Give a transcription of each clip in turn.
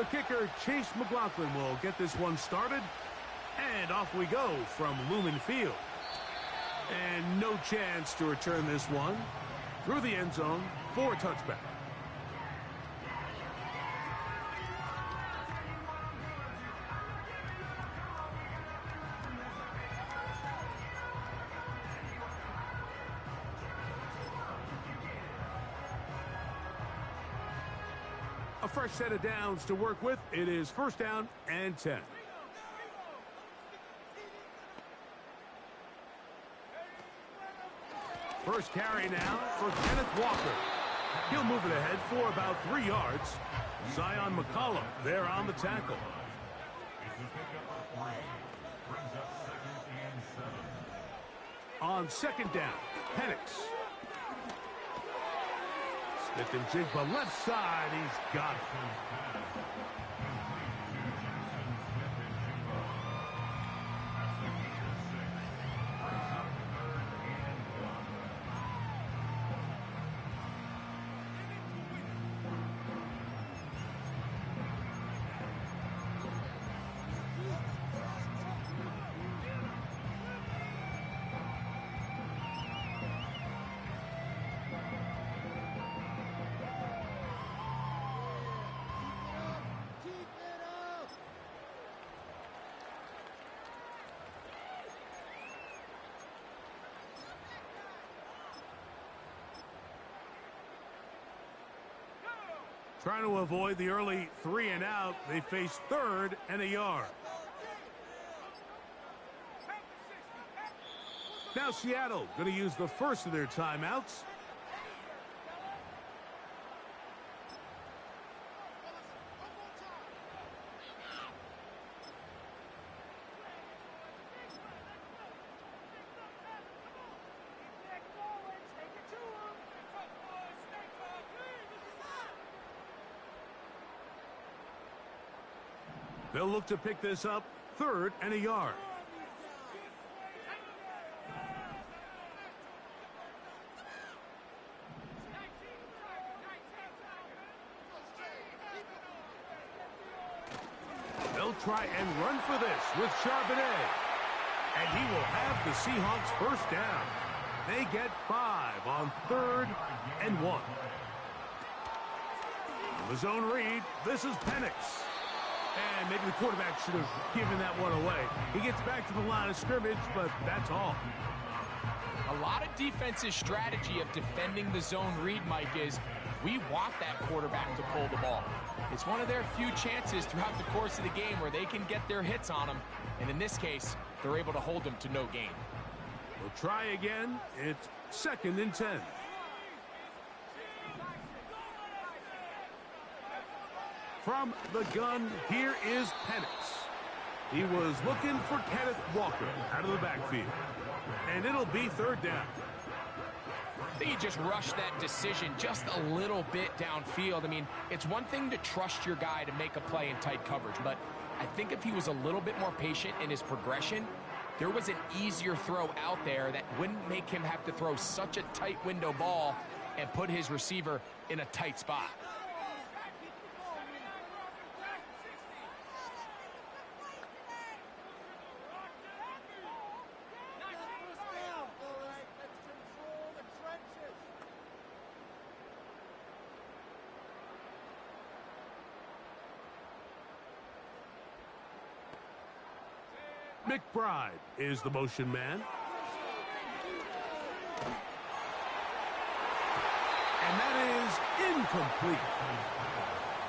The kicker, Chase McLaughlin, will get this one started. And off we go from Lumen Field. And no chance to return this one through the end zone for a touchback. A fresh set of downs to work with. It is first down and 10. First carry now for Kenneth Walker. He'll move it ahead for about 3 yards. Zion McCollum there on the tackle. On second down, Penix. Smith and Jigba left side. He's got it. Trying to avoid the early 3 and out. They face 3rd and a yard. Now Seattle going to use the first of their timeouts. They'll look to pick this up 3rd and a yard. They'll try and run for this with Charbonnet. And he will have the Seahawks first down. They get 5 on 3rd and 1. The zone read, this is Penix. And maybe the quarterback should have given that one away. He gets back to the line of scrimmage, but that's all. A lot of defense's strategy of defending the zone read, Mike, is we want that quarterback to pull the ball. It's one of their few chances throughout the course of the game where they can get their hits on him. And in this case, they're able to hold him to no gain. We'll try again. It's 2nd and 10. From the gun, here is Penix. He was looking for Kenneth Walker out of the backfield. And it'll be 3rd down. I think he just rushed that decision just a little bit downfield. I mean, it's one thing to trust your guy to make a play in tight coverage, but I think if he was a little bit more patient in his progression, there was an easier throw out there that wouldn't make him have to throw such a tight window ball and put his receiver in a tight spot. McBride is the motion man. And that is incomplete.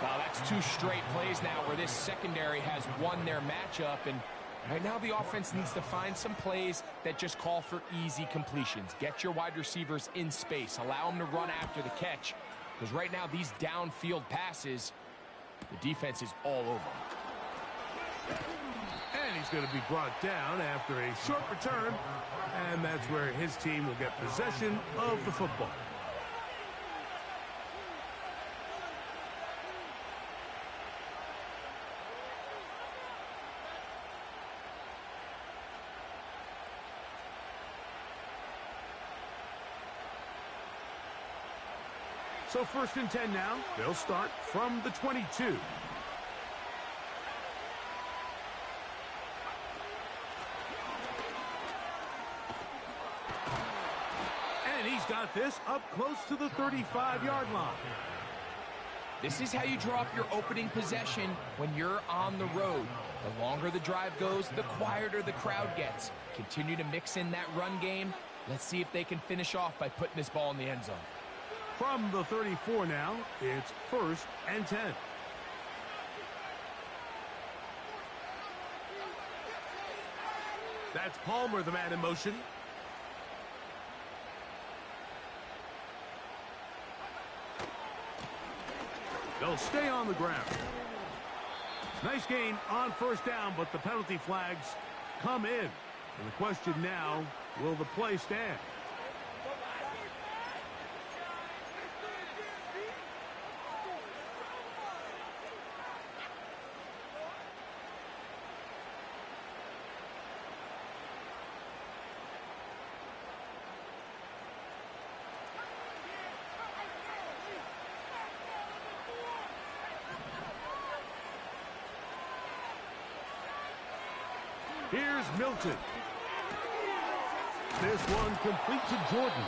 Wow, that's 2 straight plays now where this secondary has won their matchup. And right now the offense needs to find some plays that just call for easy completions. Get your wide receivers in space. Allow them to run after the catch. Because right now these downfield passes, the defense is all over them. And he's going to be brought down after a short return. And that's where his team will get possession of the football. So 1st and 10 now. They'll start from the 22. got this up close to the 35-yard line. This is how you draw up your opening possession when you're on the road. The longer the drive goes, the quieter the crowd gets. Continue to mix in that run game. Let's see if they can finish off by putting this ball in the end zone. From the 34 now, it's 1st and 10. That's Palmer, the man in motion. They'll stay on the ground. Nice gain on 1st down, but the penalty flags come in. And the question now, will the play stand? Here's Milton. This one complete to Jordan.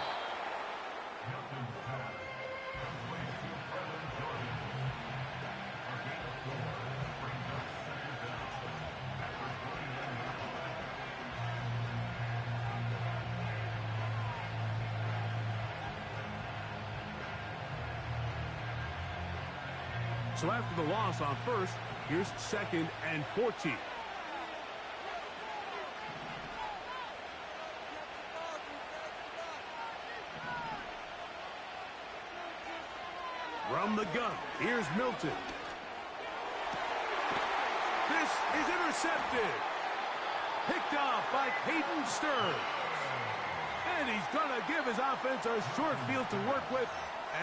So after the loss on 1st, here's 2nd and 14. From the gun, here's Milton. This is intercepted. Picked off by Caden Stearns. And he's going to give his offense a short field to work with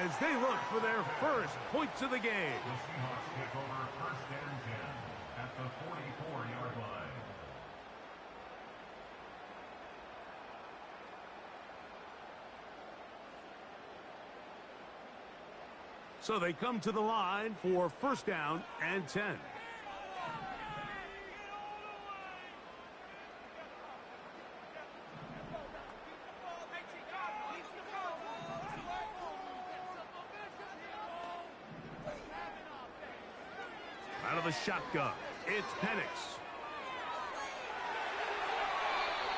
as they look for their first points of the game. The Seahawks take over 1st and 10 at the 44-yard line. So they come to the line for 1st down and 10. Out of the shotgun, it's Penix.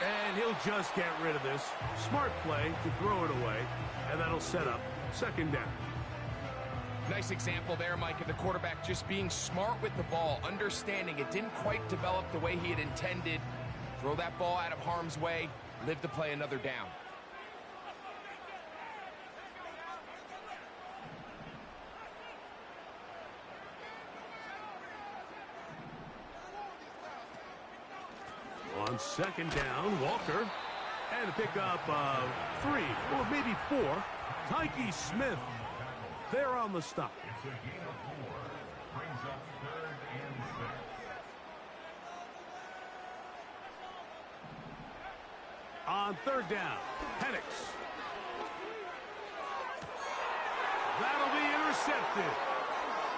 And he'll just get rid of this. Smart play to throw it away, and that'll set up 2nd down. Nice example there, Mike, of the quarterback just being smart with the ball, understanding it didn't quite develop the way he had intended. Throw that ball out of harm's way, live to play another down. On 2nd down, Walker. And a pickup of 3, or maybe 4. Tyke Smith there on the stop. It's a gain of 4. Brings up 3rd and 6. On 3rd down, Penix. That'll be intercepted.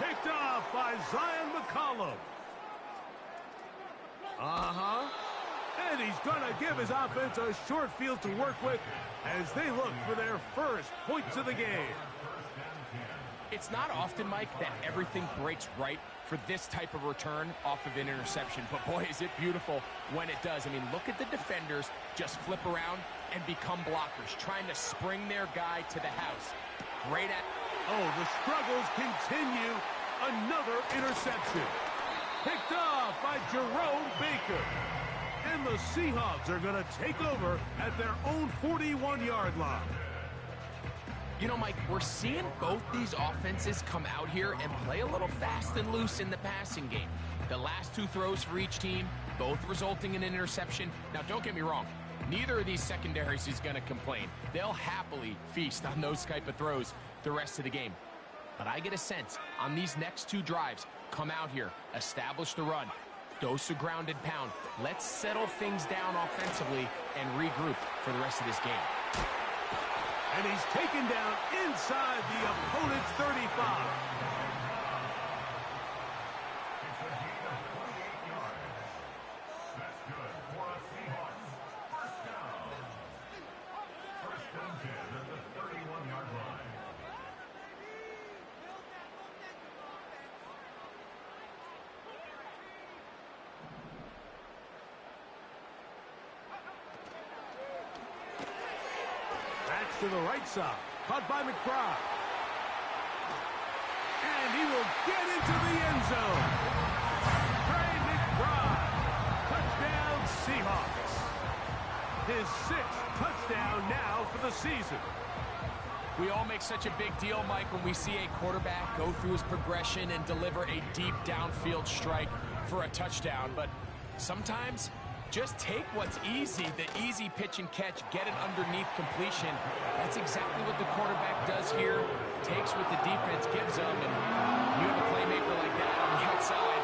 Picked off by Zion McCollum. And he's going to give his offense a short field to work with as they look for their first points of the game. It's not often, Mike, that everything breaks right for this type of return off of an interception. But, boy, is it beautiful when it does. I mean, look at the defenders just flip around and become blockers, trying to spring their guy to the house. Great at... Oh, the struggles continue. Another interception. Picked off by Jerome Baker. And the Seahawks are going to take over at their own 41-yard line. You know, Mike, we're seeing both these offenses come out here and play a little fast and loose in the passing game. The last 2 throws for each team, both resulting in an interception. Now, don't get me wrong. Neither of these secondaries is going to complain. They'll happily feast on those type of throws the rest of the game. But I get a sense on these next 2 drives, come out here, establish the run, dose a grounded pound. Let's settle things down offensively and regroup for the rest of this game. And he's taken down inside the opponent's 35. It's a gain of 28 yards. That's good for a Seahawks. 1st down. 1st and 10 at the to the right side. Caught by McBride. And he will get into the end zone. Trey McBride. Touchdown, Seahawks. His 6th touchdown now for the season. We all make such a big deal, Mike, when we see a quarterback go through his progression and deliver a deep downfield strike for a touchdown. But sometimes, just take what's easy, the easy pitch and catch, get it underneath completion. That's exactly what the quarterback does here. Takes what the defense gives them, and you have a playmaker like that on the outside.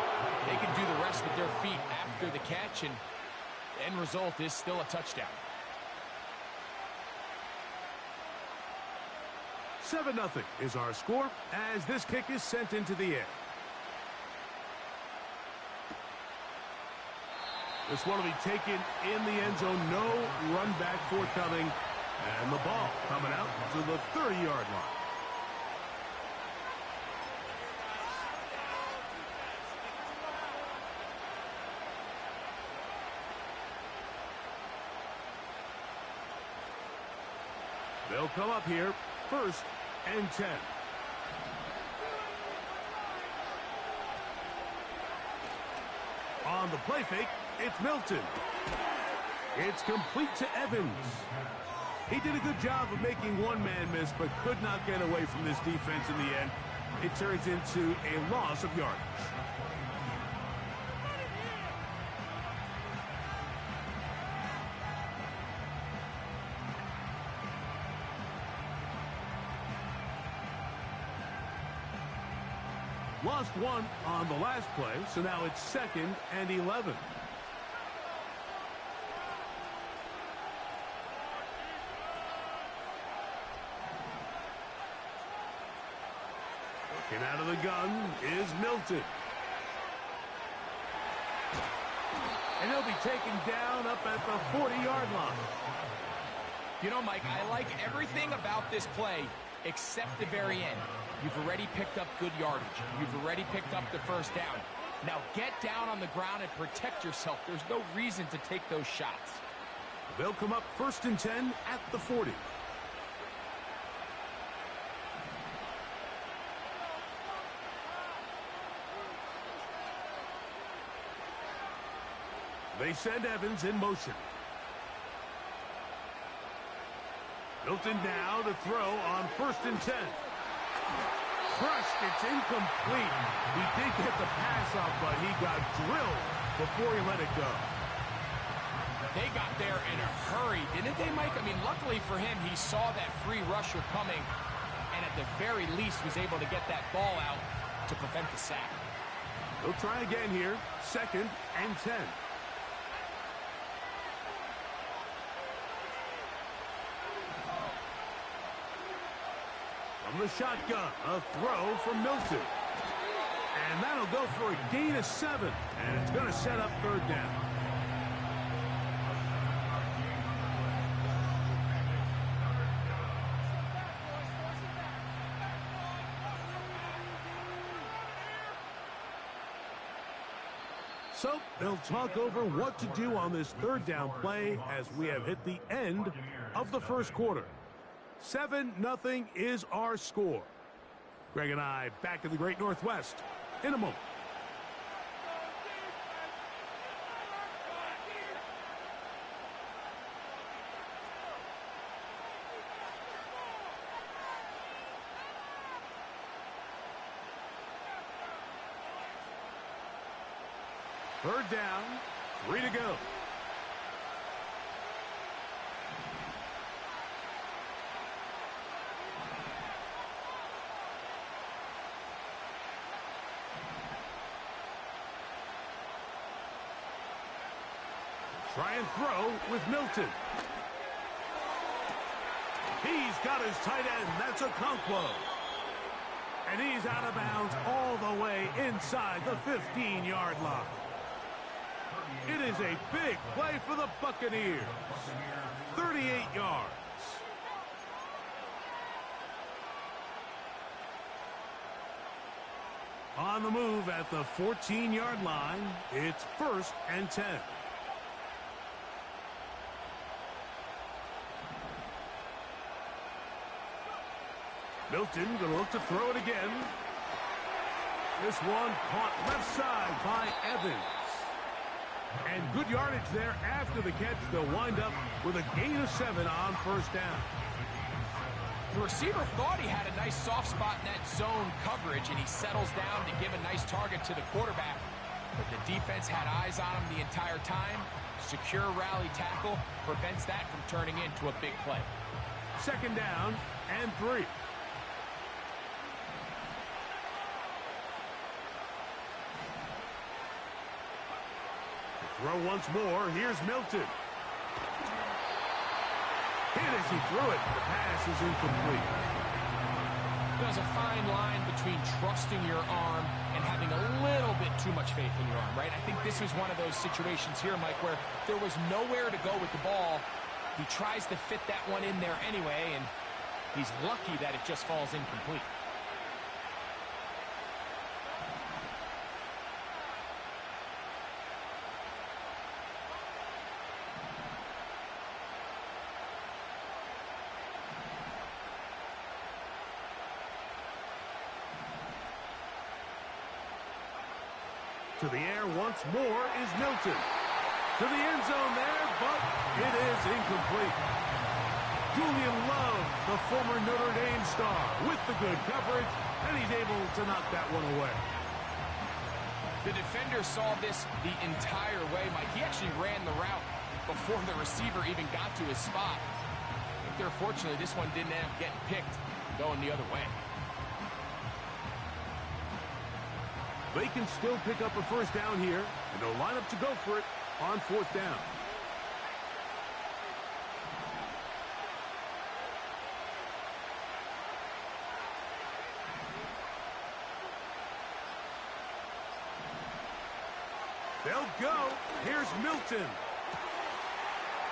They can do the rest with their feet after the catch, and the end result is still a touchdown. 7-0 is our score as this kick is sent into the air. This one will be taken in the end zone. No run back forthcoming. And the ball coming out to the 30-yard line. They'll come up here, 1st and 10. On the play fake, it's Milton. It's complete to Evans. He did a good job of making one man miss, but could not get away from this defense in the end. It turns into a loss of yardage. Lost 1 on the last play, so now it's 2nd and 11. Looking out of the gun is Milton. And he'll be taken down up at the 40-yard line. You know, Mike, I like everything about this play except the very end. You've already picked up good yardage. You've already picked up the first down. Now get down on the ground and protect yourself. There's no reason to take those shots. They'll come up 1st and 10 at the 40. They send Evans in motion. Milton now to throw on 1st and 10. Crushed, it's incomplete. He did get the pass off, but he got drilled before he let it go. They got there in a hurry, didn't they, Mike? I mean, luckily for him, he saw that free rusher coming, and at the very least was able to get that ball out to prevent the sack. They'll try again here, 2nd and 10. From the shotgun, a throw from Milton. And that'll go for a gain of 7. And it's going to set up 3rd down. So they'll talk over what to do on this 3rd down play as we have hit the end of the 1st quarter. 7-0 is our score. Greg and I back in the Great Northwest in a moment. Third down, 3 to go. Try and throw with Milton. He's got his tight end. That's a Okonkwo. And he's out of bounds all the way inside the 15-yard line. It is a big play for the Buccaneers. 38 yards. On the move at the 14-yard line, it's 1st and 10. Milton going to look to throw it again. This one caught left side by Evans. And good yardage there after the catch. They'll wind up with a gain of 7 on first down. The receiver thought he had a nice soft spot in that zone coverage, and he settles down to give a nice target to the quarterback. But the defense had eyes on him the entire time. Secure rally tackle prevents that from turning into a big play. Second down and 3. Throw once more. Here's Milton. Hit as he threw it. The pass is incomplete. There's a fine line between trusting your arm and having a little bit too much faith in your arm, right? I think this was one of those situations here, Mike, where there was nowhere to go with the ball. He tries to fit that one in there anyway, and he's lucky that it just falls incomplete. To the air once more is Milton. To the end zone there, but it is incomplete. Julian Love, the former Notre Dame star, with the good coverage, and he's able to knock that one away. The defender saw this the entire way, Mike. He actually ran the route before the receiver even got to his spot. But they're fortunately, this one didn't end up getting picked, going the other way. They can still pick up a first down here, and they'll line up to go for it on fourth down. They'll go. Here's Milton.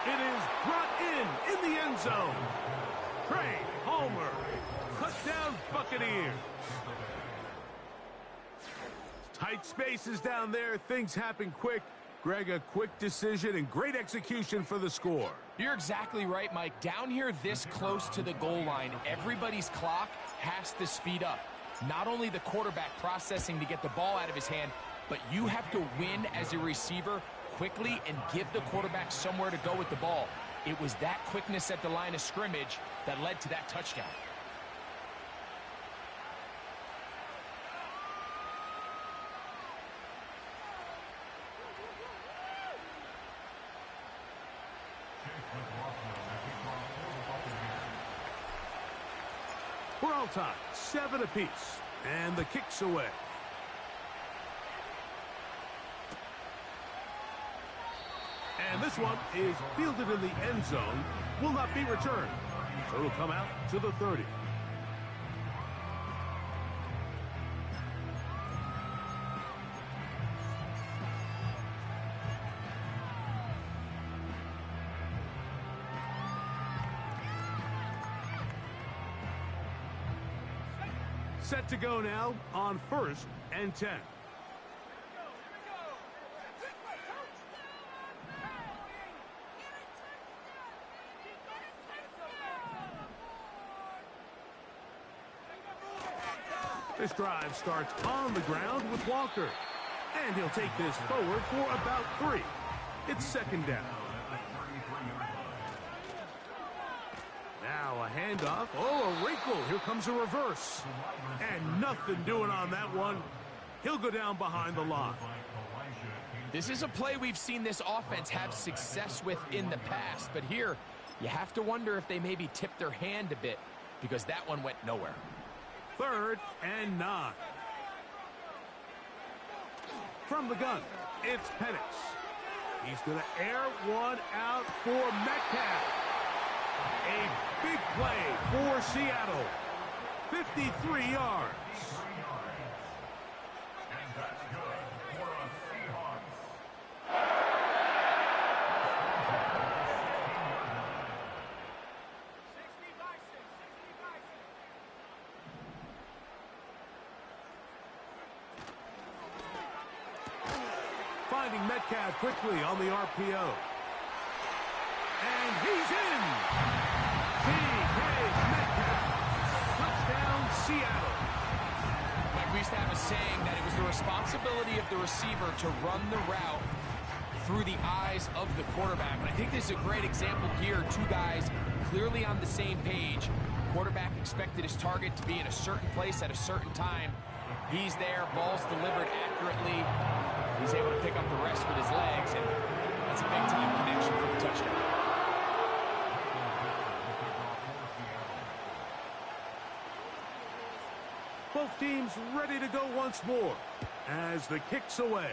It is brought in the end zone. Craig Homer. Touchdown, Buccaneers. Tight spaces down there. Things happen quick. Greg, a quick decision and great execution for the score. You're exactly right, Mike. Down here this close to the goal line, everybody's clock has to speed up. Not only the quarterback processing to get the ball out of his hand, but you have to win as a receiver quickly and give the quarterback somewhere to go with the ball. It was that quickness at the line of scrimmage that led to that touchdown. We're all tied, 7 apiece, and the kick's away. And this one is fielded in the end zone, will not be returned. So it'll come out to the 30. Set to go now on 1st and 10. This drive starts on the ground with Walker. And he'll take this forward for about 3. It's second down. Now a handoff. Oh, a wrinkle. Here comes a reverse. And nothing doing on that one. He'll go down behind the line. This is a play we've seen this offense have success with in the past. But here, you have to wonder if they maybe tipped their hand a bit because that one went nowhere. 3rd and 9. From the gun, it's Penix. He's going to air one out for Metcalf. A big play for Seattle. 53 yards. And that's good for a Seahawks. Finding Metcalf quickly on the RPO. And he's in. DK Metcalf. Touchdown. ability of the receiver to run the route through the eyes of the quarterback. And I think this is a great example here. Two guys clearly on the same page. Quarterback expected his target to be in a certain place at a certain time. He's there, ball's delivered accurately. He's able to pick up the rest with his legs, and that's a big-time connection for the touchdown. Both teams ready to go once more as the kick's away.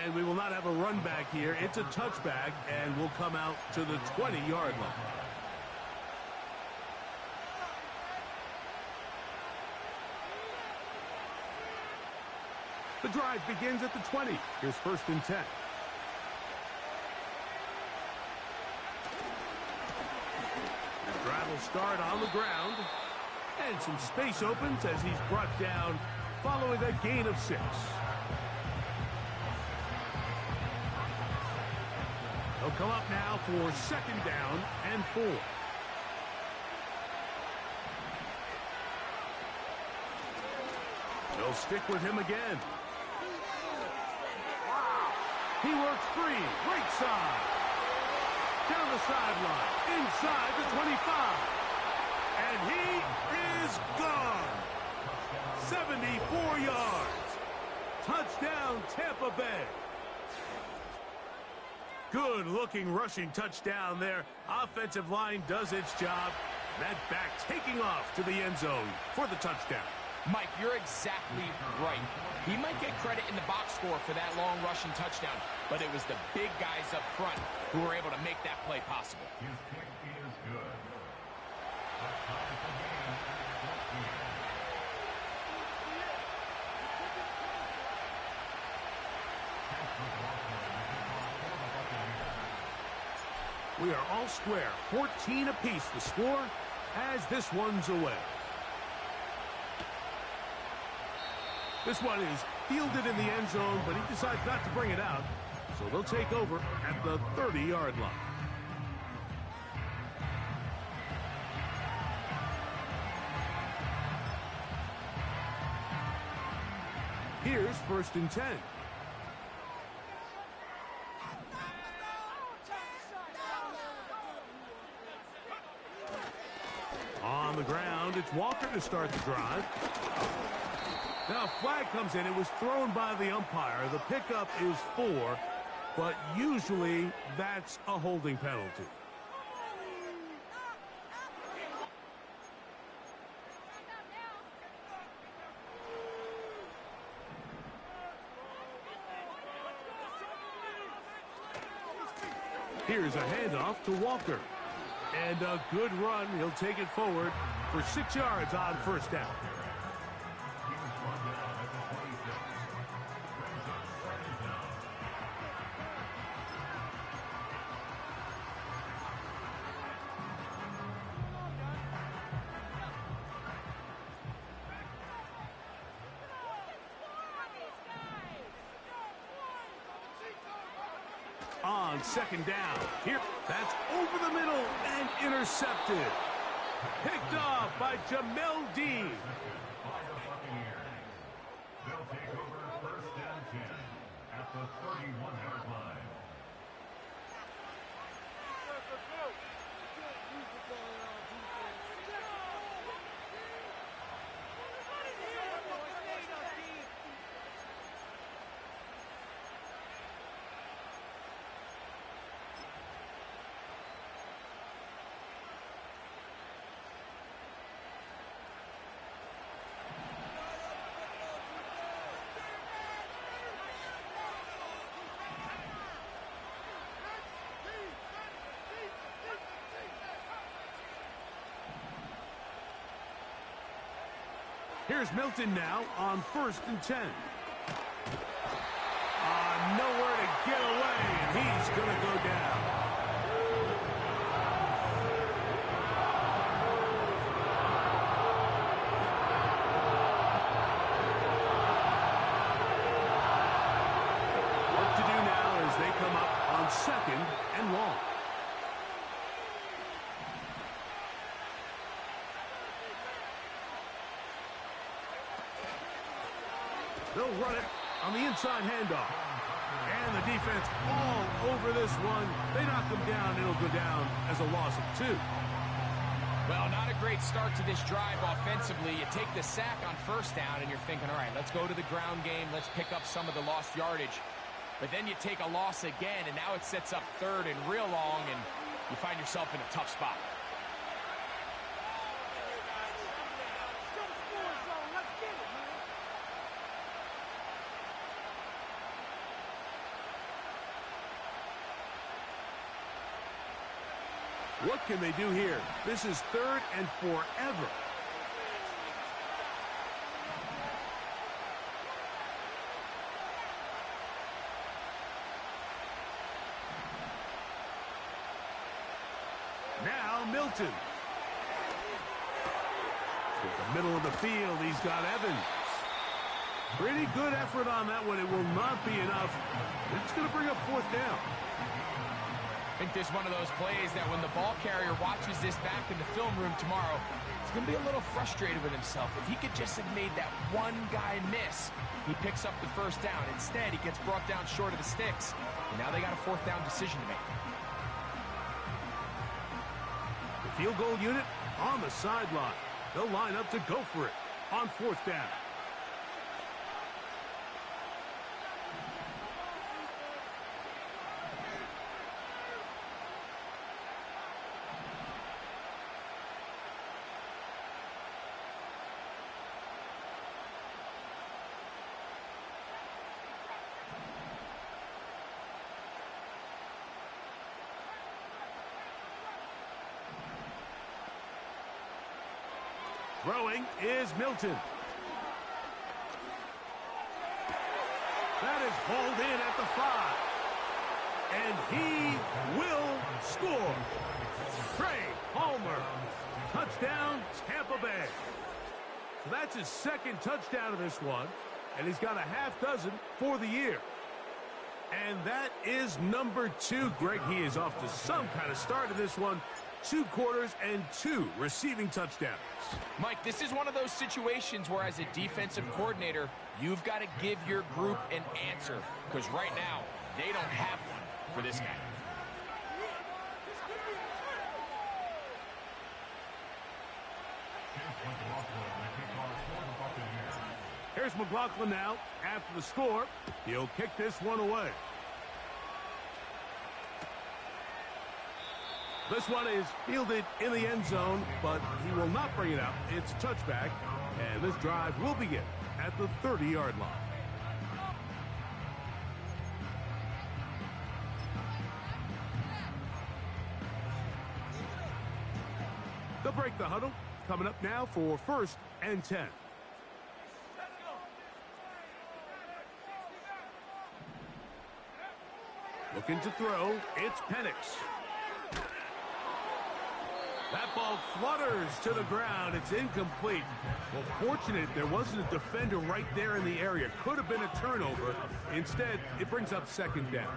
And we will not have a run back here. It's a touchback, and will come out to the 20-yard line. The drive begins at the 20. Here's 1st and 10. The drive will start on the ground. And some space opens as he's brought down following a gain of 6. He'll come up now for 2nd down and 4. They'll stick with him again. He works free, right side. Down the sideline, inside the 25. And he is gone. 74 yards. Touchdown, Tampa Bay. Good-looking rushing touchdown there. Offensive line does its job. That back taking off to the end zone for the touchdown. Mike, you're exactly right. He might get credit in the box score for that long rushing touchdown, but it was the big guys up front who were able to make that play possible. His kick is good. The time of the game at 14. We are all square. 14 apiece the score as this one's away. This one is fielded in the end zone, but he decides not to bring it out. So they'll take over at the 30-yard line. Here's 1st and 10. On the ground, it's Walker to start the drive. Now, flag comes in. It was thrown by the umpire. The pickup is 4, but usually that's a holding penalty. Here's a handoff to Walker. And a good run. He'll take it forward for 6 yards on 1st down. On 2nd down. Here, that's over the middle and intercepted. Picked off by Jamel Dean. They'll take over 1st and 10 at the 31-yard line. Here's Milton now on 1st and 10. Nowhere to get away, and he's going to go down. Work to do now as they come up on 2nd and long. They'll run it on the inside handoff. And the defense all over this one. They knock them down. It'll go down as a loss of 2. Well, not a great start to this drive offensively. You take the sack on first down, and you're thinking, all right, let's go to the ground game. Let's pick up some of the lost yardage. But then you take a loss again, and now it sets up third and real long, and you find yourself in a tough spot. What can they do here? This is 3rd and forever. Now Milton. To the middle of the field, he's got Evans. Pretty good effort on that one. It will not be enough. It's going to bring up 4th down. I think this is one of those plays that when the ball carrier watches this back in the film room tomorrow, he's going to be a little frustrated with himself. If he could just have made that one guy miss, he picks up the first down. Instead, he gets brought down short of the sticks. And now they got a 4th down decision to make. The field goal unit on the sideline. They'll line up to go for it on 4th down. Throwing is Milton. That is hauled in at the 5. And he will score. Trey Palmer. Touchdown, Tampa Bay. So that's his 2nd touchdown of this one. And he's got a half dozen for the year. And that is number 2. Greg, he is off to some kind of start in this one. 2 quarters and 2 receiving touchdowns. Mike, this is one of those situations where as a defensive coordinator, you've got to give your group an answer. Because right now, they don't have one for this guy. Here's McLaughlin now. After the score, he'll kick this one away. This one is fielded in the end zone, but he will not bring it out. It's touchback, and this drive will begin at the 30-yard line. They'll break the huddle. Coming up now for 1st and 10. Looking to throw, it's Penix. That ball flutters to the ground. It's incomplete. Well, fortunate there wasn't a defender right there in the area. Could have been a turnover. Instead, it brings up 2nd down.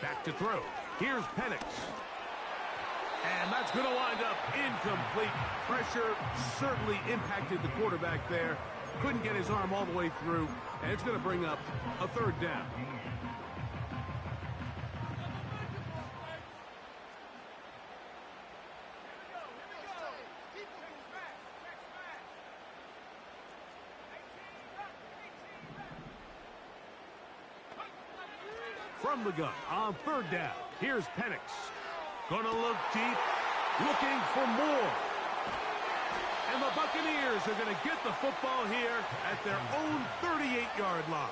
Back to throw. Here's Penix. And that's going to wind up incomplete. Pressure certainly impacted the quarterback there. Couldn't get his arm all the way through, and it's going to bring up a 3rd down. From the gun on 3rd down, here's Penix. Gonna look deep, looking for more. And the Buccaneers are going to get the football here at their own 38-yard line.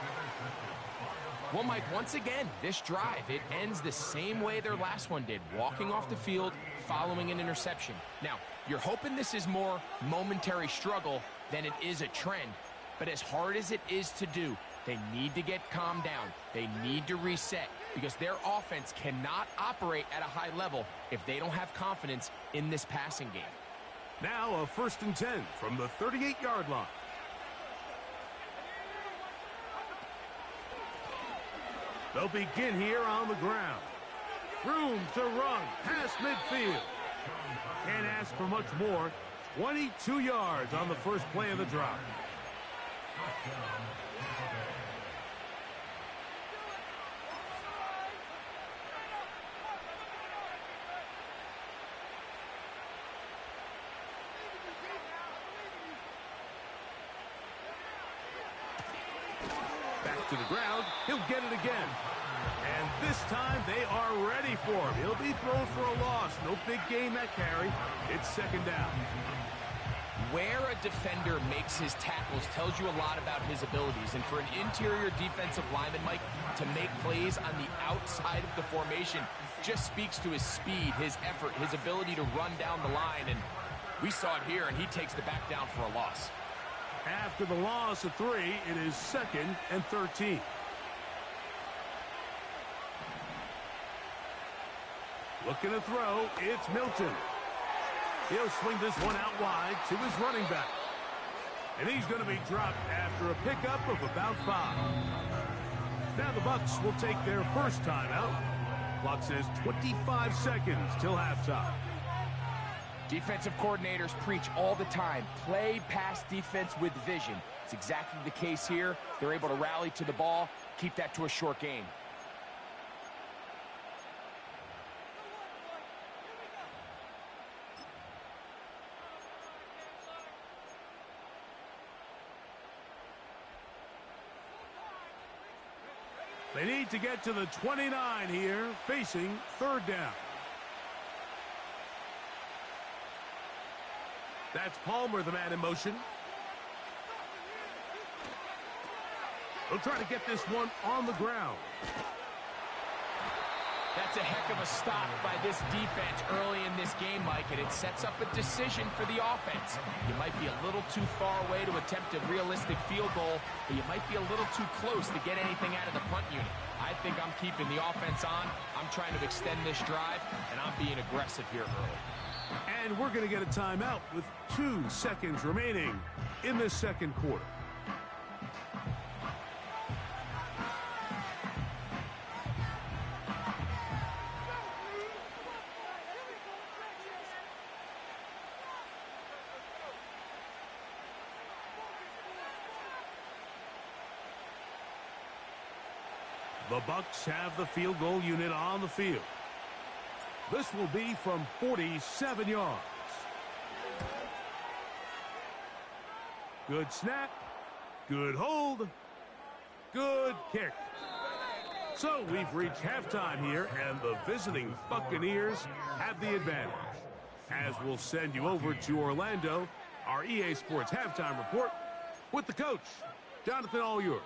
Well, Mike, once again, this drive, it ends the same way their last one did, walking off the field, following an interception. Now, you're hoping this is more momentary struggle than it is a trend, but as hard as it is to do, they need to get calmed down. They need to reset because their offense cannot operate at a high level if they don't have confidence in this passing game. Now a 1st and 10 from the 38-yard line. They'll begin here on the ground. Room to run past midfield. Can't ask for much more. 22 yards on the first play of the drive. Back to the ground. He'll get it again. And this time they are ready for him. He'll be thrown for a loss. No big gain that carry. It's second down. Where a defender makes his tackles tells you a lot about his abilities. And for an interior defensive lineman, Mike, to make plays on the outside of the formation just speaks to his speed, his effort, his ability to run down the line. And we saw it here, and he takes the back down for a loss. After the loss of 3, it is 2nd and 13. Looking to throw, it's Milton. He'll swing this one out wide to his running back. And he's going to be dropped after a pickup of about 5. Now the Bucs will take their first timeout. Clock says 25 seconds till halftime. Defensive coordinators preach all the time, play pass defense with vision. It's exactly the case here. They're able to rally to the ball, keep that to a short gain. They need to get to the 29 here, facing 3rd down. That's Palmer, the man in motion. He'll try to get this one on the ground. That's a heck of a stop by this defense early in this game, Mike, and it sets up a decision for the offense. You might be a little too far away to attempt a realistic field goal, but you might be a little too close to get anything out of the punt unit. I think I'm keeping the offense on. I'm trying to extend this drive, and I'm being aggressive here early. And we're going to get a timeout with 2 seconds remaining in this second quarter. The Bucs have the field goal unit on the field. This will be from 47 yards. Good snap. Good hold. Good kick. So we've reached halftime here, and the visiting Buccaneers have the advantage. As we'll send you over to Orlando, our EA Sports halftime report with the coach. Jonathan, all yours.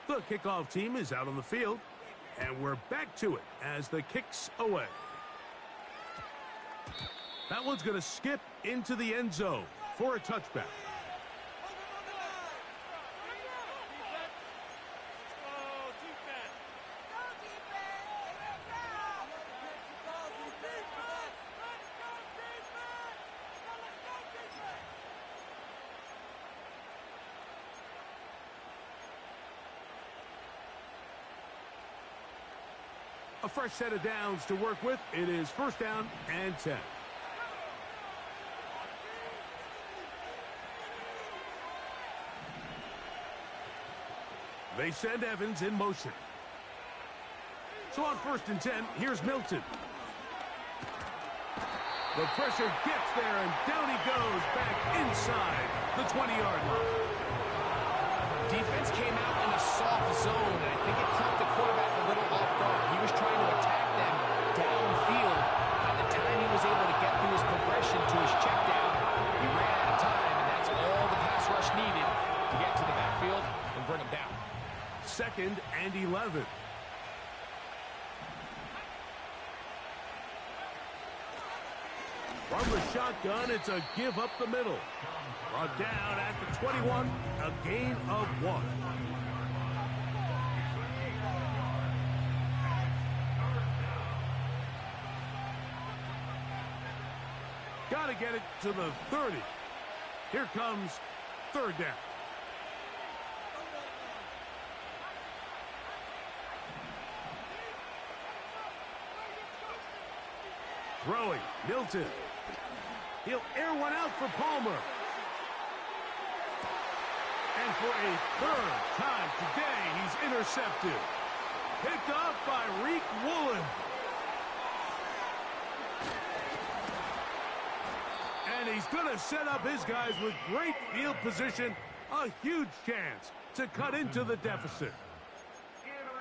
The kickoff team is out on the field, and we're back to it as the kick's away. That one's going to skip into the end zone for a touchback. A fresh set of downs to work with. It is 1st down and 10. They send Evans in motion. So on 1st and 10, here's Milton. The pressure gets there, and down he goes back inside the 20-yard line. Defense came out in a soft zone, and I think it caught the quarterback a little off guard. He was trying to attack them downfield. By the time he was able to get through his progression to his check down, he ran out of time, and that's all the pass rush needed to get to the backfield and bring him down. 2nd and 11. From the shotgun, it's a give up the middle. Brought down at the 21, a gain of 1. Got to get it to the 30. Here comes third down. Throwing, Milton. He'll air one out for Palmer. And for a third time today, he's intercepted. Picked off by Reek Woolen. And he's going to set up his guys with great field position. A huge chance to cut into the deficit.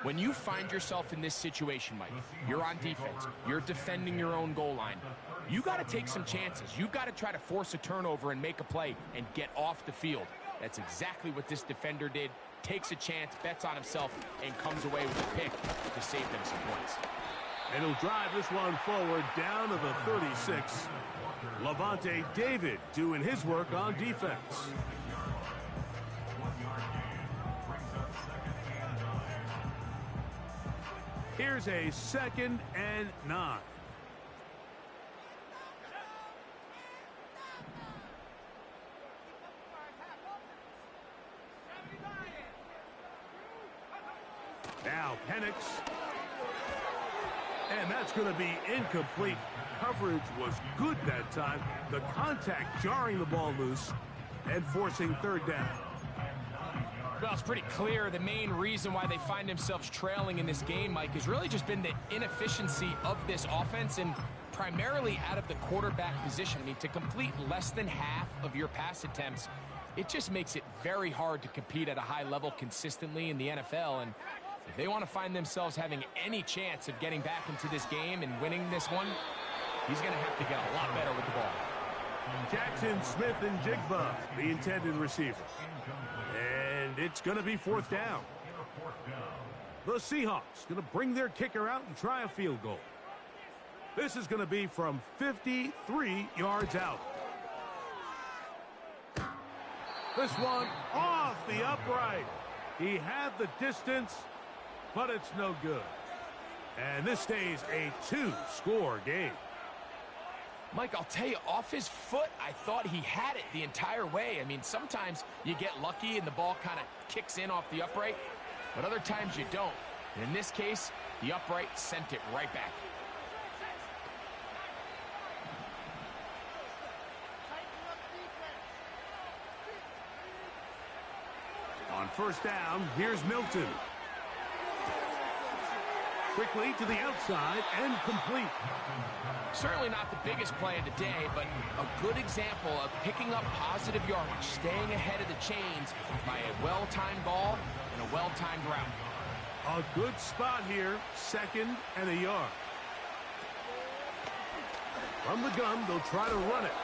When you find yourself in this situation, Mike, you're on defense, you're defending your own goal line, you got to take some chances. You've got to try to force a turnover and make a play and get off the field. That's exactly what this defender did. Takes a chance, bets on himself, and comes away with a pick to save them some points. And he'll drive this one forward down to the 36. Levante David doing his work on defense. Here's a 2nd and 9. Now Penix. And that's going to be incomplete. Coverage was good that time. The contact jarring the ball loose and forcing third down. Well, it's pretty clear the main reason why they find themselves trailing in this game, Mike, has really just been the inefficiency of this offense and primarily out of the quarterback position. I mean, to complete less than half of your pass attempts, it just makes it very hard to compete at a high level consistently in the NFL. And if they want to find themselves having any chance of getting back into this game and winning this one, he's going to have to get a lot better with the ball. Jackson Smith and Jigba, the intended receiver. And it's going to be 4th down. The Seahawks going to bring their kicker out and try a field goal. This is going to be from 53 yards out. This one off the upright. He had the distance, but it's no good. And this stays a 2-score game. Mike, I'll tell you, off his foot, I thought he had it the entire way. I mean, sometimes you get lucky and the ball kind of kicks in off the upright, but other times you don't. And in this case, the upright sent it right back. On 1st down, here's Milton. Quickly to the outside and complete. Certainly not the biggest play of the day, but a good example of picking up positive yardage, staying ahead of the chains by a well-timed ball and a well-timed route. A good spot here, 2nd and a yard. From the gun, they'll try to run it.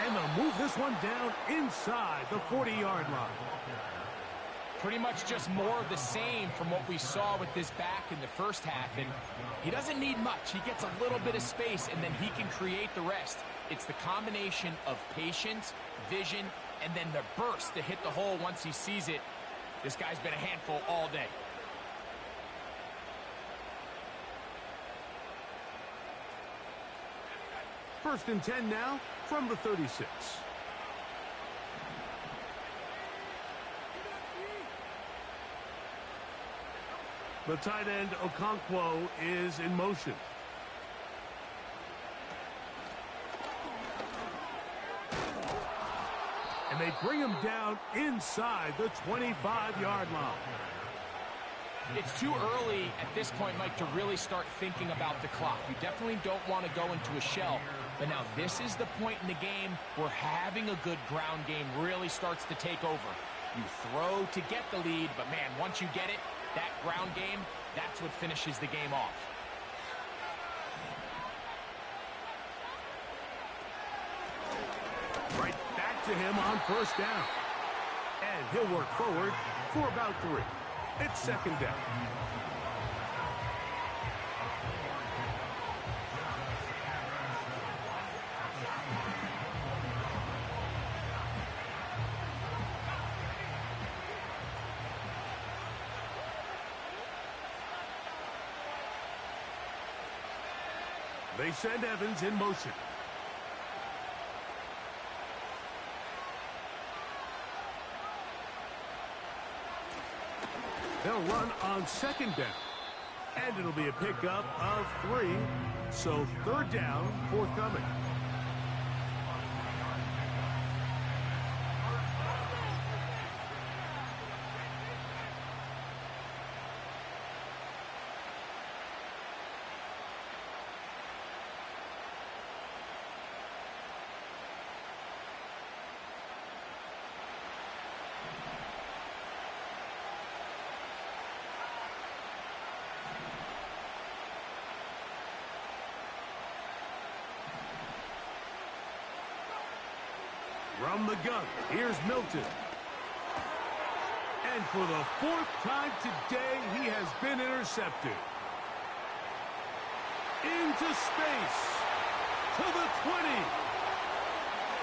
And they'll move this one down inside the 40-yard line. Pretty much just more of the same from what we saw with this back in the first half. And he doesn't need much. He gets a little bit of space, and then he can create the rest. It's the combination of patience, vision, and then the burst to hit the hole once he sees it. This guy's been a handful all day. First and 10 now from the 36. The tight end, Okonkwo, is in motion. And they bring him down inside the 25-yard line. It's too early at this point, Mike, to really start thinking about the clock. You definitely don't want to go into a shell. But now this is the point in the game where having a good ground game really starts to take over. You throw to get the lead, but man, once you get it, that ground game, that's what finishes the game off. Right back to him on 1st down. And he'll work forward for about 3. It's 2nd down. They send Evans in motion. They'll run on second down. And it'll be a pickup of 3. So third down forthcoming. From the gun, here's Milton. And for the 4th time today, he has been intercepted. Into space. To the 20.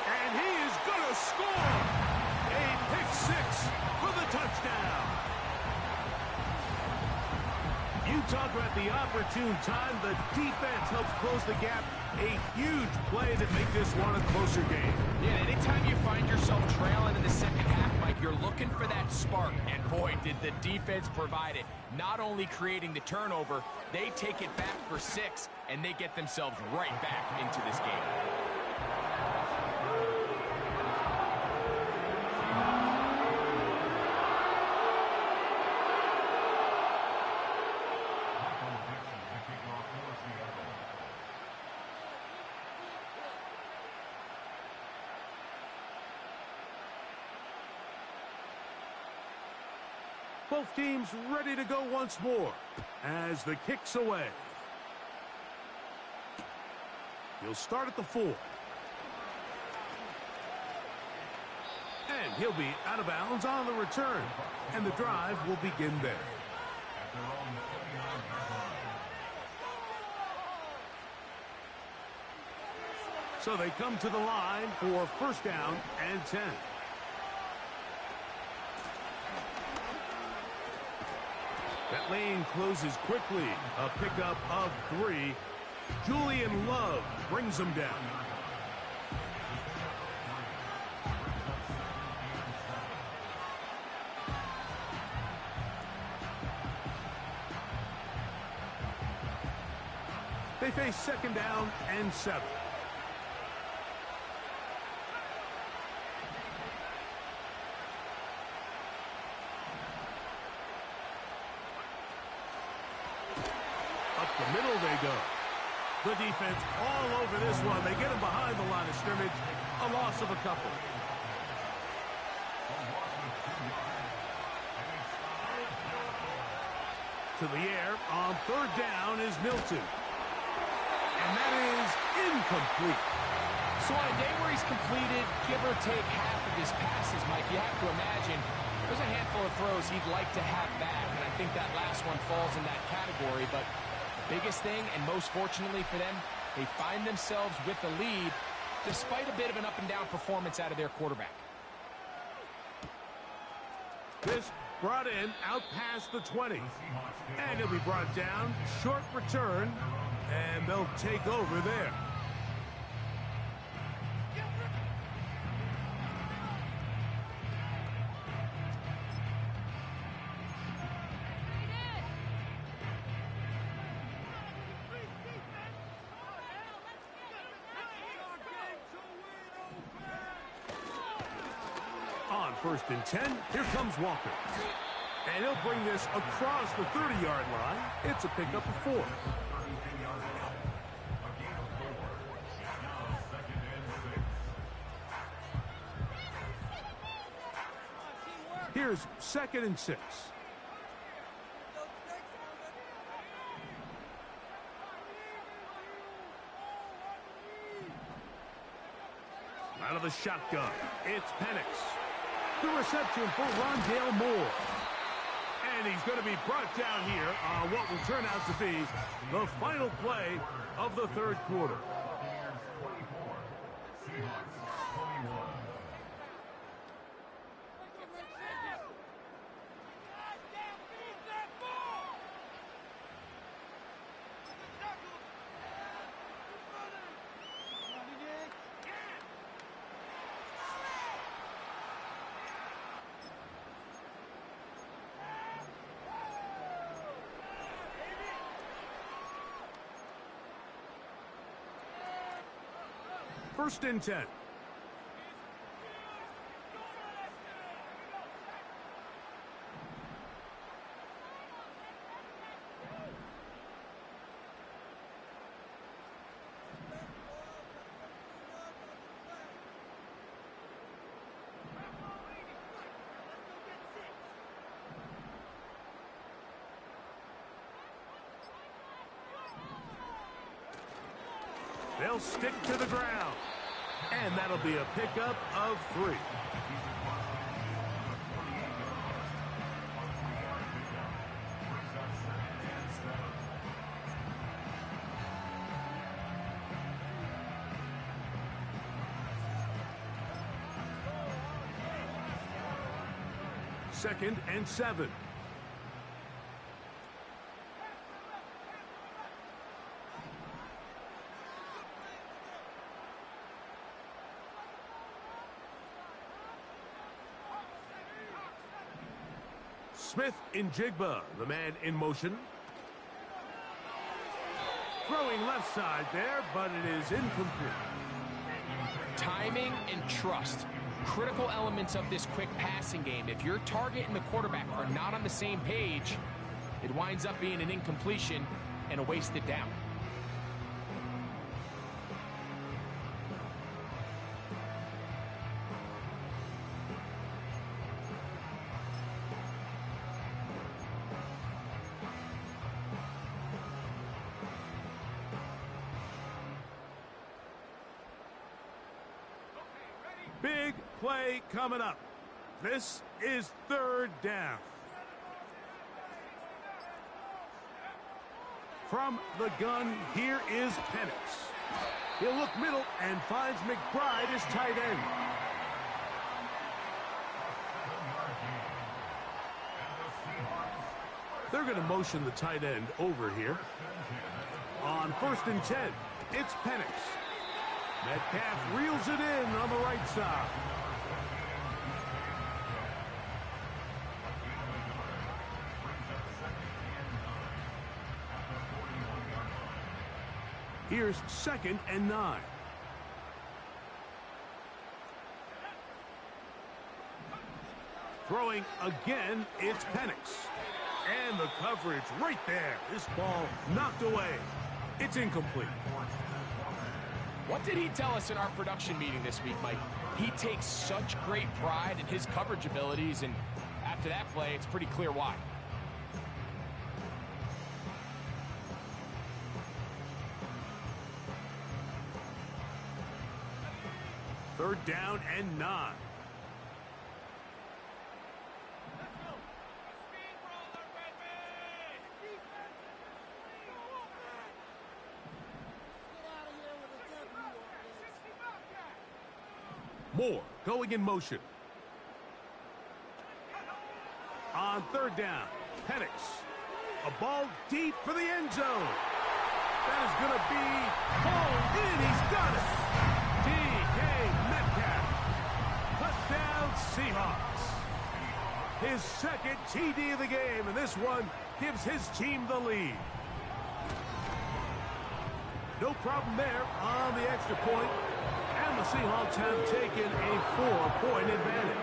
And he is going to score. A pick-6 for the touchdown. You talk about the opportune time. The defense helps close the gap. A huge play to make this one a closer game. Yeah, anytime you find yourself trailing in the second half, Mike, you're looking for that spark. And boy, did the defense provide it. Not only creating the turnover, they take it back for 6, and they get themselves right back into this game. Both teams ready to go once more as the kick's away. He'll start at the 4. And he'll be out of bounds on the return. And the drive will begin there. So they come to the line for first down and 10. That lane closes quickly. A pickup of 3. Julian Love brings them down. They face second down and 7. The middle they go. The defense all over this one. They get him behind the line of scrimmage. A loss of a couple. To the air on third down is Milton. And that is incomplete. So on a day where he's completed, give or take half of his passes, Mike, you have to imagine there's a handful of throws he'd like to have back. And I think that last one falls in that category. But biggest thing, and most fortunately for them, they find themselves with the lead despite a bit of an up-and-down performance out of their quarterback. This brought in out past the 20. And he'll be brought down. Short return. And they'll take over there. On first and 10, here comes Walker. And he'll bring this across the 30-yard line. It's a pickup of 4. Here's second and 6. Out of the shotgun, it's Penix. The reception for Rondale Moore. And he's going to be brought down here on what will turn out to be the final play of the third quarter. Seahawks 21. First and 10. They'll stick to the ground. And that'll be a pickup of 3. Second and 7. Smith in Jigba, the man in motion. Throwing left side there, but it is incomplete. Timing and trust. Critical elements of this quick passing game. If your target and the quarterback are not on the same page, it winds up being an incompletion and a wasted down. Big play coming up. This is third down. From the gun, here is Penix. He'll look middle and finds McBride as tight end. They're going to motion the tight end over here. On first and 10, it's Penix. Metcalf reels it in on the right side. Here's second and 9. Throwing again, it's Penix. And the coverage right there. This ball knocked away. It's incomplete. What did he tell us in our production meeting this week, Mike? He takes such great pride in his coverage abilities, and after that play, it's pretty clear why. Third down and 9. Moore going in motion. On third down, Penix. A ball deep for the end zone. That is going to be hauled in. He's got it. D.K. Metcalf. Touchdown Seahawks. His second TD of the game, and this one gives his team the lead. No problem there on the extra point. And the Seahawks have taken a 4-point advantage.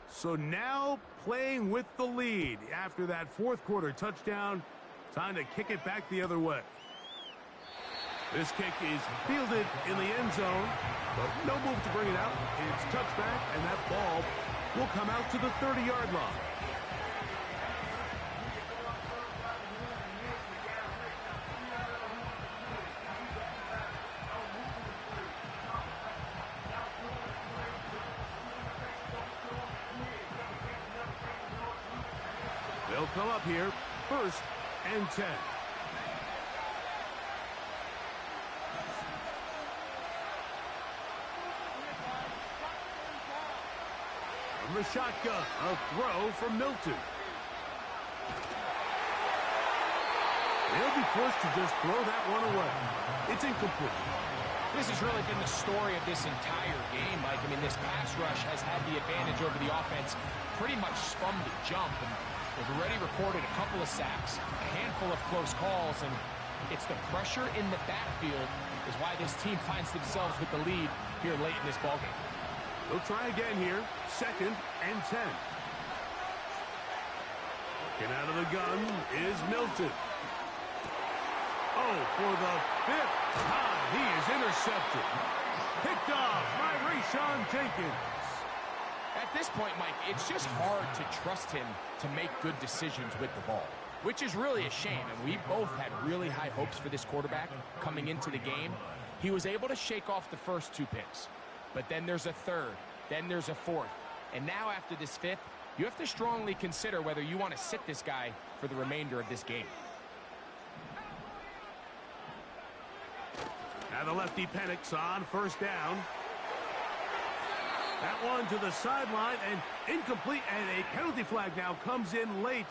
So now playing with the lead after that fourth quarter touchdown. Time to kick it back the other way. This kick is fielded in the end zone, but no move to bring it out. It's touchback, and that ball will come out to the 30-yard line. They'll come up here, first and 10. From the shotgun, a throw from Milton. They'll be forced to just throw that one away. It's incomplete. This has really been the story of this entire game, Mike. I mean, this pass rush has had the advantage over the offense pretty much from the jump. And they've already recorded a couple of sacks, a handful of close calls, and it's the pressure in the backfield is why this team finds themselves with the lead here late in this ballgame. They'll try again here. 2nd and 10. Getting out of the gun is Milton. Oh, for the 5th time, he is intercepted. Picked off by Rashawn Jenkins. At this point, Mike, it's just hard to trust him to make good decisions with the ball, which is really a shame. And we both had really high hopes for this quarterback coming into the game. He was able to shake off the first 2 picks, but then there's a 3rd, then there's a 4th. And now after this 5th, you have to strongly consider whether you want to sit this guy for the remainder of this game. Now the lefty Penix on 1st down. That one to the sideline and incomplete, and a penalty flag now comes in late.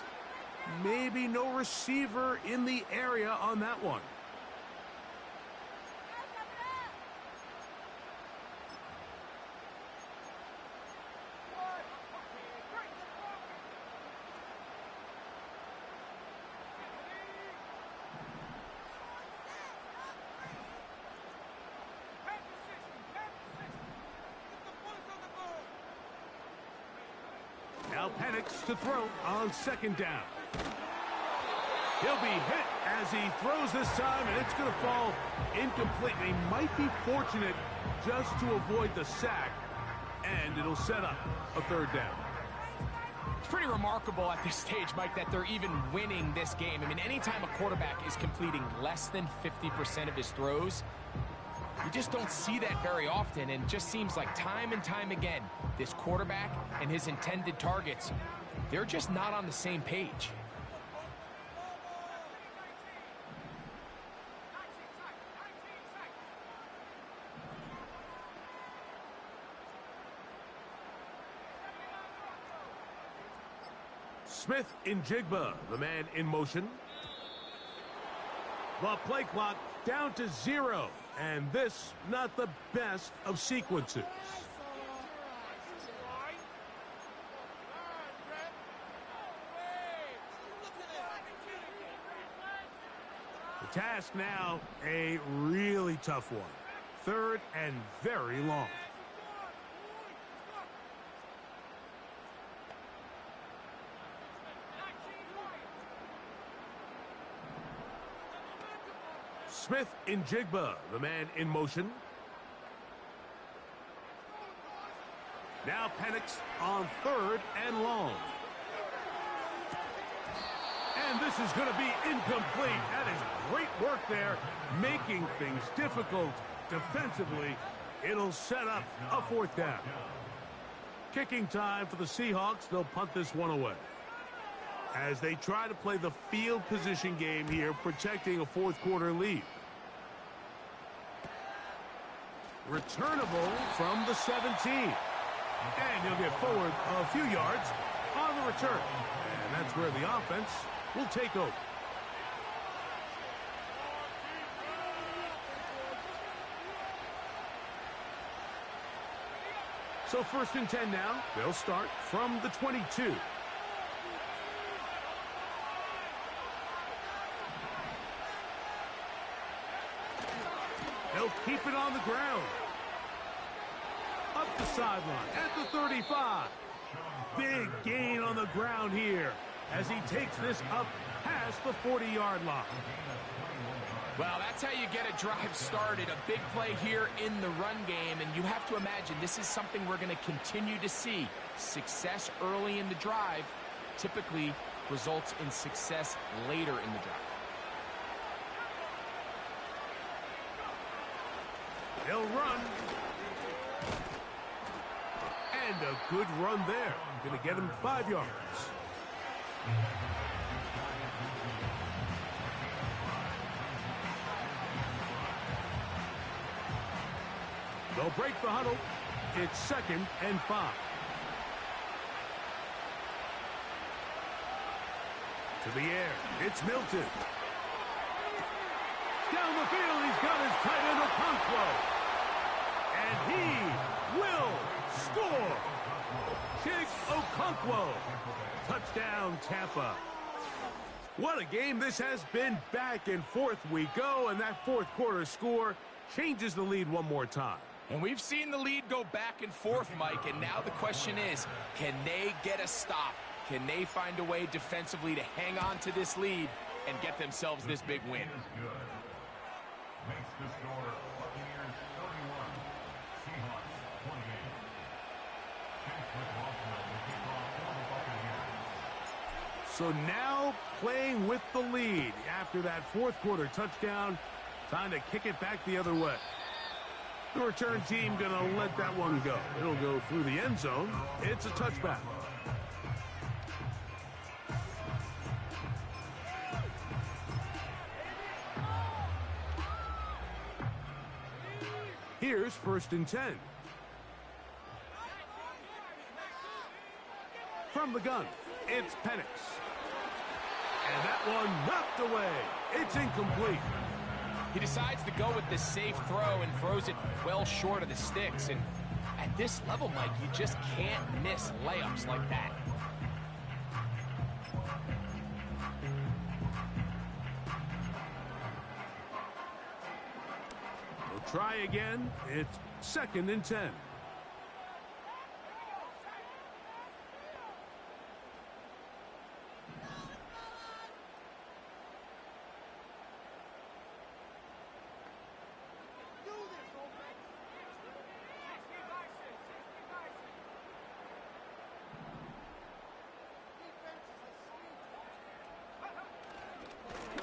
Maybe no receiver in the area on that one. Now Penix to throw on 2nd down. He'll be hit as he throws this time, and it's going to fall incomplete. They might be fortunate just to avoid the sack, and it'll set up a 3rd down. It's pretty remarkable at this stage, Mike, that they're even winning this game. I mean, anytime a quarterback is completing less than 50% of his throws, you just don't see that very often, and just seems like time and time again, this quarterback and his intended targets, they're just not on the same page. Smith in Jigba, the man in motion. The play clock down to 0, and this not the best of sequences. The task now, a really tough one. 3rd and very long. Smith in Jigba, the man in motion. Now Penix on 3rd and long. And this is going to be incomplete. That is great work there, making things difficult defensively. It'll set up a 4th down. Kicking time for the Seahawks. They'll punt this one away, as they try to play the field position game here, protecting a 4th quarter lead. Returnable from the 17. And he'll get forward a few yards on the return. And that's where the offense will take over. So 1st and 10 now. They'll start from the 22. They'll keep it on the ground. Up the sideline at the 35. Big gain on the ground here as he takes this up past the 40-yard line. Well, that's how you get a drive started. A big play here in the run game, and you have to imagine this is something we're going to continue to see. Success early in the drive typically results in success later in the drive. They'll run. And a good run there. Going to get him 5 yards. They'll break the huddle. It's 2nd and 5. To the air. It's Milton. Down the field, he's got his tight end Okonkwo. from Tampa. What a game this has been. Back and forth we go, and that fourth quarter score changes the lead one more time. And we've seen the lead go back and forth, Mike, and now the question is, can they get a stop? Can they find a way defensively to hang on to this lead and get themselves this big win? Makes the score Buccaneers 31, Seahawks 28. So now playing with the lead after that fourth quarter touchdown, time to kick it back the other way. The return team going to let that one go. It'll go through the end zone. It's a touchback. Here's 1st and 10. From the gun, it's Penix. And that one knocked away. It's incomplete. He decides to go with the safe throw and throws it well short of the sticks. And at this level, Mike, you just can't miss layups like that. We'll try again. It's 2nd and 10.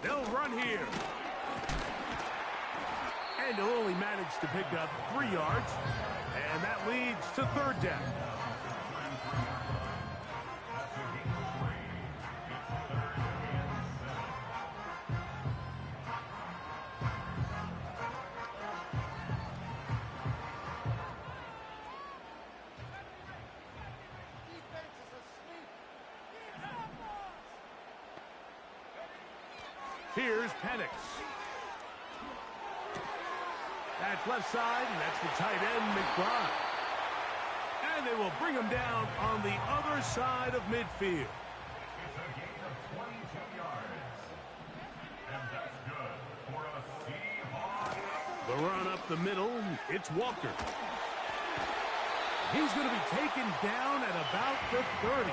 They'll run here. And he'll only manage to pick up 3 yards. And that leads to 3rd down. Here's Penix. That's left side, and that's the tight end, McBride. And they will bring him down on the other side of midfield. It's a gain of 22 yards. And that's good for a Seahawks. The run up the middle, it's Walker. He's going to be taken down at about the 30.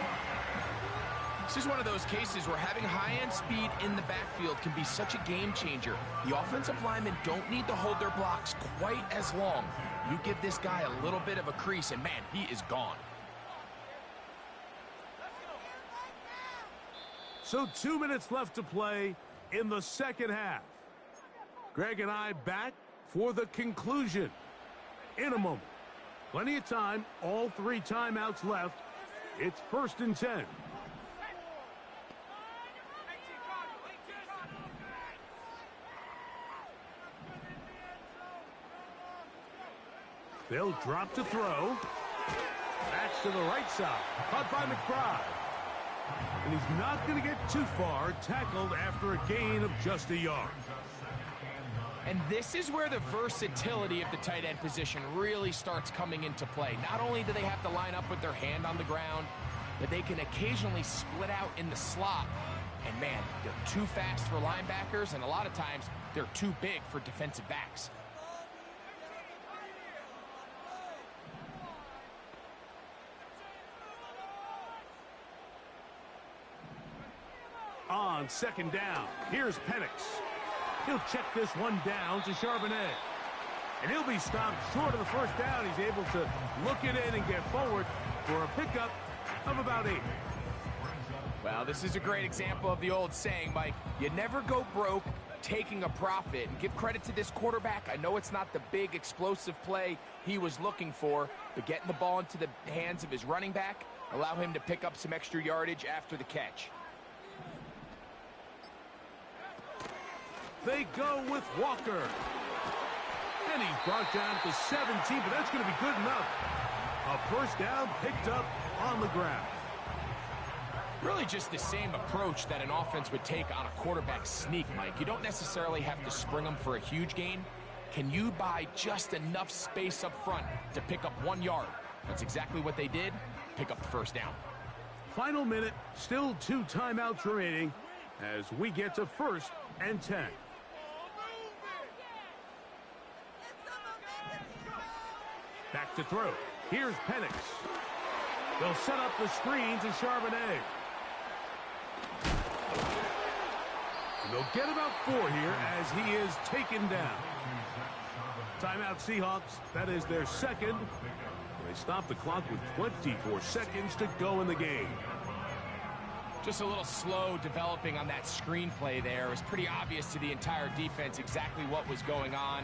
This is one of those cases where having high-end speed in the backfield can be such a game changer. The offensive linemen don't need to hold their blocks quite as long. You give this guy a little bit of a crease, and man, he is gone. So 2 minutes left to play in the second half. Greg and I back for the conclusion in a moment. Plenty of time, all 3 timeouts left. It's 1st and 10. They'll drop to throw. That's to the right side. Caught by McBride. And he's not going to get too far. Tackled after a gain of just a yard. And this is where the versatility of the tight end position really starts coming into play. Not only do they have to line up with their hand on the ground, but they can occasionally split out in the slot. And man, they're too fast for linebackers, and a lot of times they're too big for defensive backs. On 2nd down, here's Penix. He'll check this one down to Charbonnet. And he'll be stopped short of the 1st down. He's able to look it in and get forward for a pickup of about 8. Well, this is a great example of the old saying, Mike. You never go broke taking a profit. And give credit to this quarterback. I know it's not the big explosive play he was looking for, but getting the ball into the hands of his running back, allow him to pick up some extra yardage after the catch. They go with Walker. And he's brought down to 17, but that's going to be good enough. A 1st down picked up on the ground. Really just the same approach that an offense would take on a quarterback sneak, Mike. You don't necessarily have to spring them for a huge gain. Can you buy just enough space up front to pick up 1 yard? That's exactly what they did. Pick up the 1st down. final minute, still 2 timeouts remaining as we get to 1st and 10. Back to throw. Here's Penix. They'll set up the screen to Charbonnet. And they'll get about 4 here as he is taken down. Timeout Seahawks. That is their second. They stop the clock with 24 seconds to go in the game. Just a little slow developing on that screenplay there. It was pretty obvious to the entire defense exactly what was going on.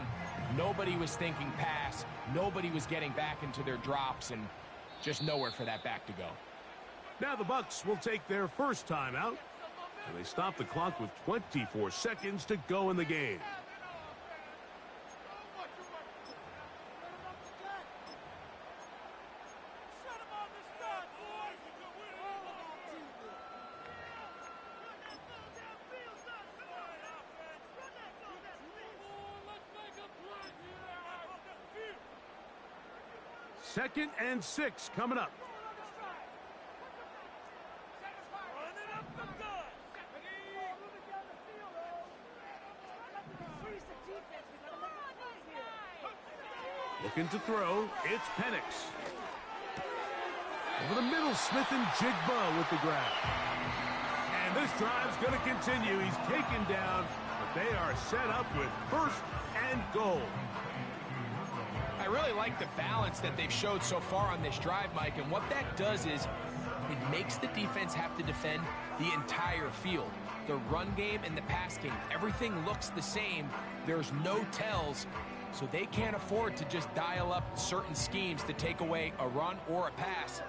Nobody was thinking pass. Nobody was getting back into their drops, and just nowhere for that back to go. Now the Bucs will take their first timeout, and they stop the clock with 24 seconds to go in the game. Second and 6 coming up. Looking to throw, it's Penix. Over the middle, Smith and Jigba with the grab. And this drive's going to continue. He's taken down, but they are set up with 1st and goal. I really like the balance that they've showed so far on this drive, Mike, and what that does is it makes the defense have to defend the entire field. The run game and the pass game, everything looks the same. There's no tells, so they can't afford to just dial up certain schemes to take away a run or a pass.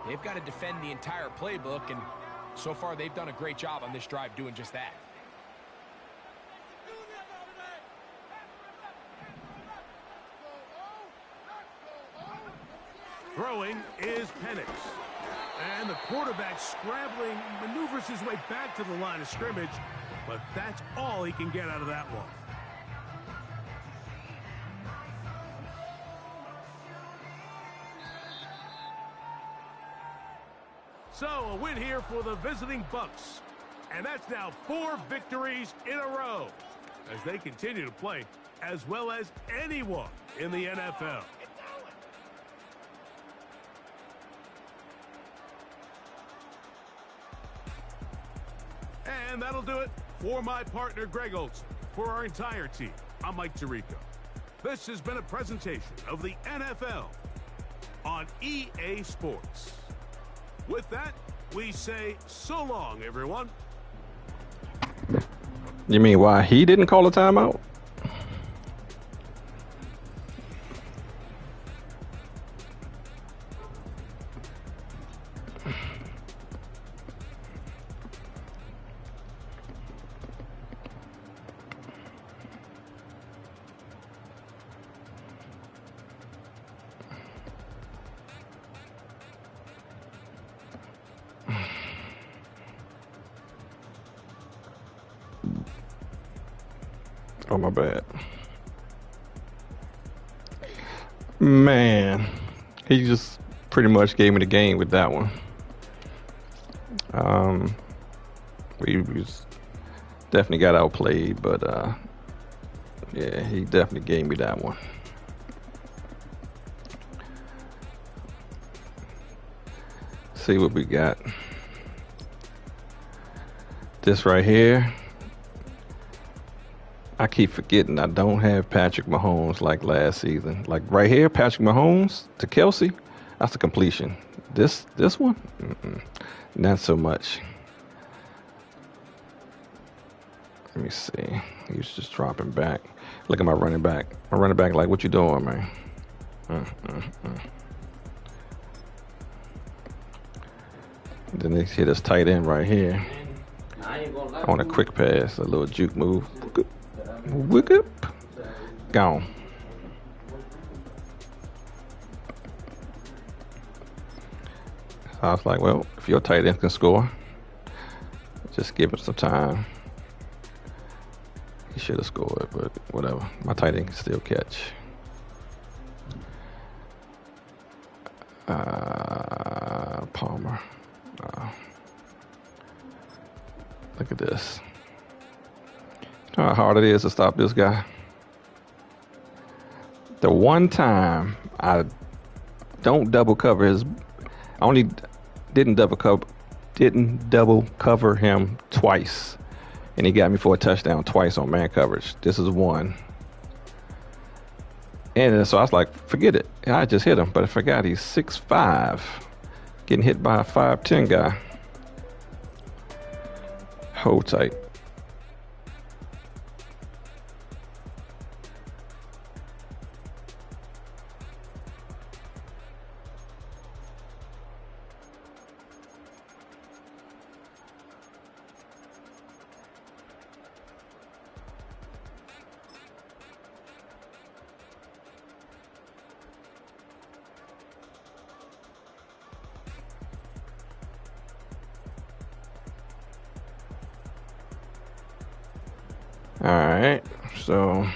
They've got to defend the entire playbook, and so far they've done a great job on this drive doing just that. Throwing is Penix. And the quarterback scrambling, maneuvers his way back to the line of scrimmage, but that's all he can get out of that one. So a win here for the visiting Bucs. And that's now 4 victories in a row as they continue to play as well as anyone in the NFL. And that'll do it for my partner, Greg Olson. For our entire team, I'm Mike Tirico. This has been a presentation of the NFL on EA Sports. With that, we say so long, everyone. You mean why he didn't call a timeout? Oh, my bad. Man, he just pretty much gave me the game with that one. We was definitely got outplayed, but yeah, he definitely gave me that one. See what we got. This right here. I keep forgetting I don't have Patrick Mahomes like last season. Like right here, Patrick Mahomes to Kelsey, that's a completion. This one, not so much. Let me see. He was just dropping back. Look at my running back. My running back like, what you doing, man? Then they hit us tight end right here. On a quick pass, a little juke move. Wick up. Gone. I was like, well, if your tight end can score, just give him some time. He should have scored, but whatever. My tight end can still catch. Palmer. this. You know how hard it is to stop this guy? The one time I don't double cover his, I only didn't double cover him twice, and he got me for a touchdown twice on man coverage. This is one. And so I was like, forget it. I just hit him, but I forgot he's 6'5", getting hit by a 5'10" guy. Hold tight. All right, so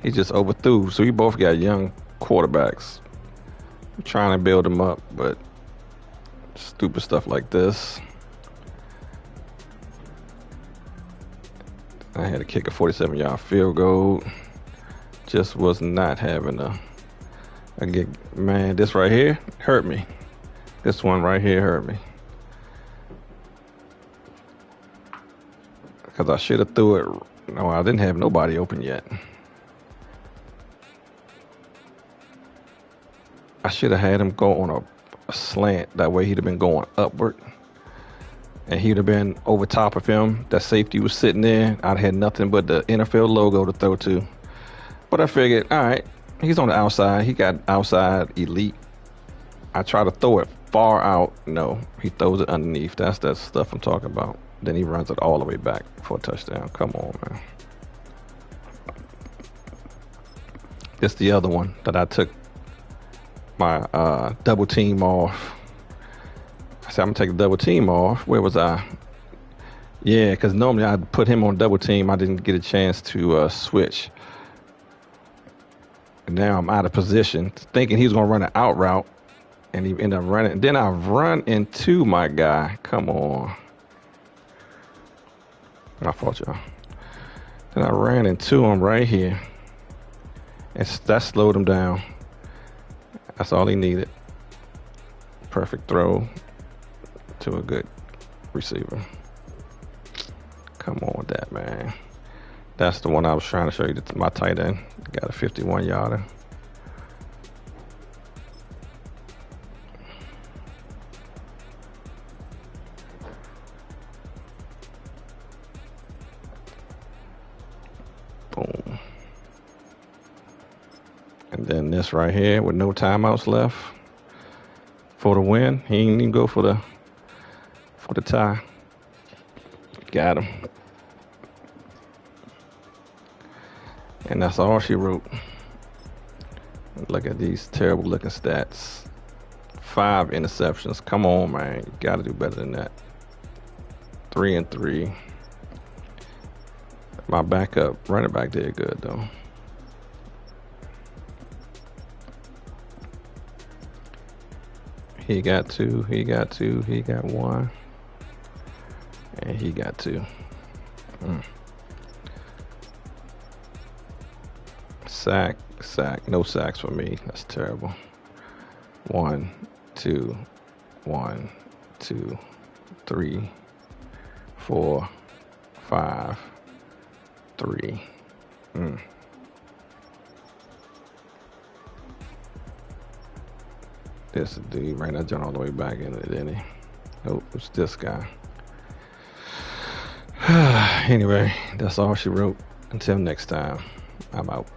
he just overthrew. So we both got young quarterbacks. I'm trying to build them up, but stupid stuff like this. I had to kick a 47-yard field goal. Just was not having a gig. Man, this right here hurt me. This one right here hurt me. Because I should have threw it. No, I didn't have nobody open yet. I should have had him go on a slant. That way he'd have been going upward. And he'd have been over top of him. That safety was sitting there. I'd had nothing but the NFL logo to throw to. But I figured, all right, he's on the outside. He got outside elite. I try to throw it far out. No, he throws it underneath. That's that stuff I'm talking about. Then he runs it all the way back for a touchdown. Come on, man. This the other one that I took my double team off. I said, I'm going to take the double team off. Where was I? Yeah, because normally I'd put him on double team. I didn't get a chance to switch. And now I'm out of position, thinking he's going to run an out route. And he ended up running. Then I run into my guy. Come on. My fault, y'all. Then I ran into him right here. And that slowed him down. That's all he needed. Perfect throw to a good receiver. Come on with that, man. That's the one I was trying to show you. My tight end got a 51-yarder. Boom. And then this right here with no timeouts left for the win. He didn't even go for the tie. Got him. And that's all she wrote. Look at these terrible looking stats. 5 interceptions. Come on, man. You got to do better than that. 3-3. My backup running back did good, though. He got 2. He got 2. He got 1. And he got 2. Sack. No sacks for me. That's terrible. 1, 2, 1, 2, 3, 4, 5, 3. This dude ran that joint all the way back in it, didn't he? Nope, it's this guy. Anyway, that's all she wrote. Until next time, I'm out.